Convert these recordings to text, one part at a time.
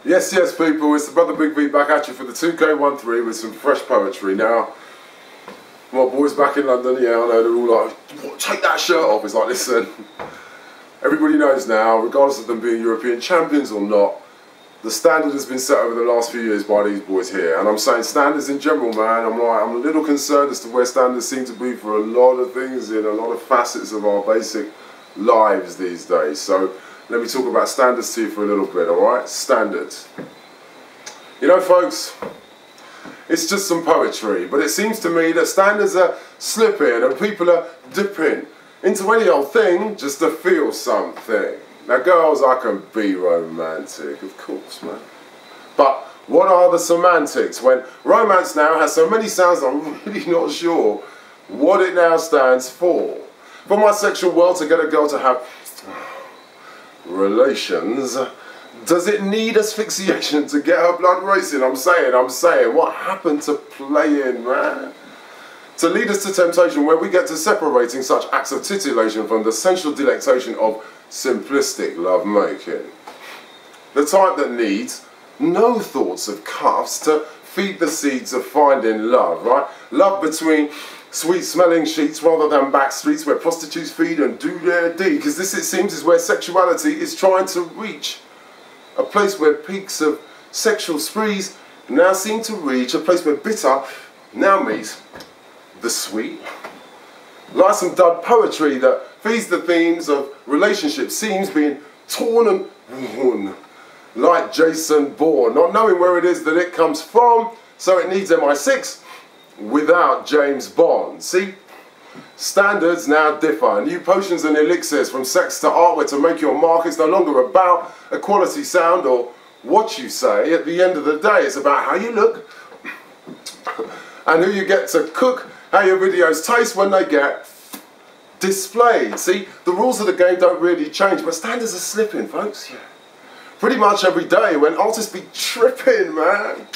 Yes, yes, people, it's the Brother Big V back at you for the 2K13 with some fresh poetry. Now, my boys back in London, yeah, I know they're all like, "What, take that shirt off." It's like, listen, everybody knows now, regardless of them being European champions or not, the standard has been set over the last few years by these boys here. And I'm saying standards in general, man, I'm a little concerned as to where standards seem to be for a lot of things in a lot of facets of our basic lives these days. So let me talk about standards to you for a little bit, alright? Standards. You know, folks, it's just some poetry, but it seems to me that standards are slipping and people are dipping into any old thing just to feel something. Now, girls, I can be romantic, of course, man. But what are the semantics when romance now has so many sounds I'm really not sure what it now stands for? For my sexual world to get a girl to have relations, does it need asphyxiation to get her blood racing? I'm saying, what happened to playing, man? To lead us to temptation where we get to separating such acts of titillation from the sensual delectation of simplistic lovemaking. The type that needs no thoughts of cuffs to feed the seeds of finding love, right? Love between sweet smelling sheets rather than back streets where prostitutes feed and do their deed, because this, it seems, is where sexuality is trying to reach. A place where peaks of sexual sprees now seem to reach, a place where bitter now meets the sweet. Like some dud poetry that feeds the themes of relationship seams being torn and worn. Like Jason Bourne, not knowing where it is that it comes from, so it needs MI6 without James Bond. See? Standards now differ. New potions and elixirs from sex to artwork to make your mark. It's no longer about a quality sound or what you say. At the end of the day, it's about how you look and who you get to cook, how your videos taste when they get displayed. See, the rules of the game don't really change, but standards are slipping, folks. Yeah. Pretty much every day when artists be tripping, man.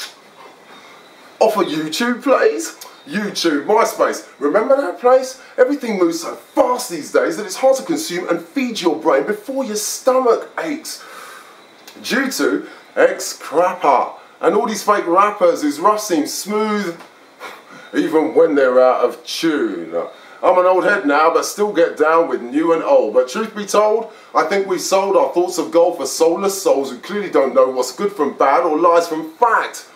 Off of YouTube plays. YouTube, MySpace, remember that place? Everything moves so fast these days that it's hard to consume and feed your brain before your stomach aches. Due to ex-crapper and all these fake rappers whose rough seems smooth even when they're out of tune. I'm an old head now, but still get down with new and old. But truth be told, I think we've sold our thoughts of gold for soulless souls who clearly don't know what's good from bad or lies from fact.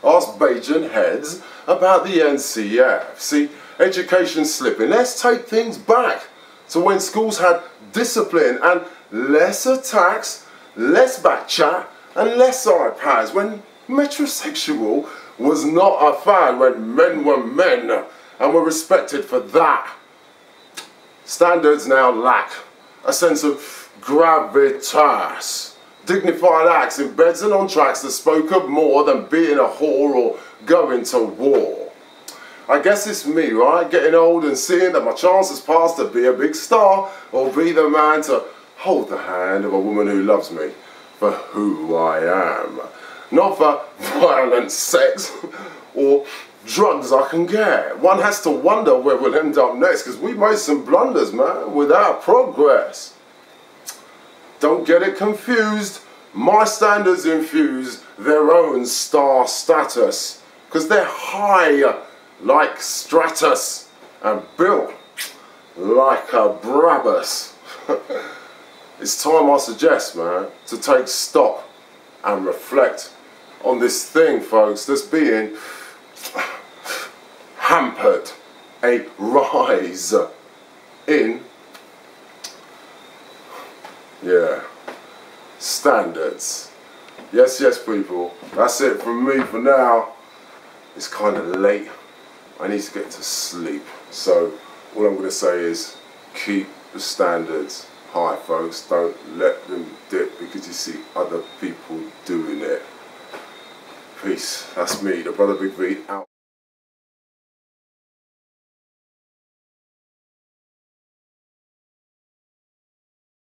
Ask Bajan heads about the NCF. See, education slipping. Let's take things back to when schools had discipline and less attacks, less back chat, and less iPads. When metrosexual was not a fad, when men were men and were respected for that. Standards now lack a sense of gravitas. Dignified acts in beds and on tracks that spoke of more than being a whore or going to war. I guess it's me, right? Getting old and seeing that my chance has passed to be a big star or be the man to hold the hand of a woman who loves me for who I am. Not for violent sex or drugs I can get. One has to wonder where we'll end up next because we made some blunders, man, without progress. Don't get it confused. My standards infuse their own star status because they're high like Stratus and built like a Brabus. It's time, I suggest, man, to take stock and reflect on this thing, folks, that's being hampered. A rise in standards. Yes, yes, people. That's it from me for now. It's kind of late. I need to get to sleep. So all I'm going to say is keep the standards high, folks. Don't let them dip because you see other people doing it. Peace. That's me, the Brother Big V, out.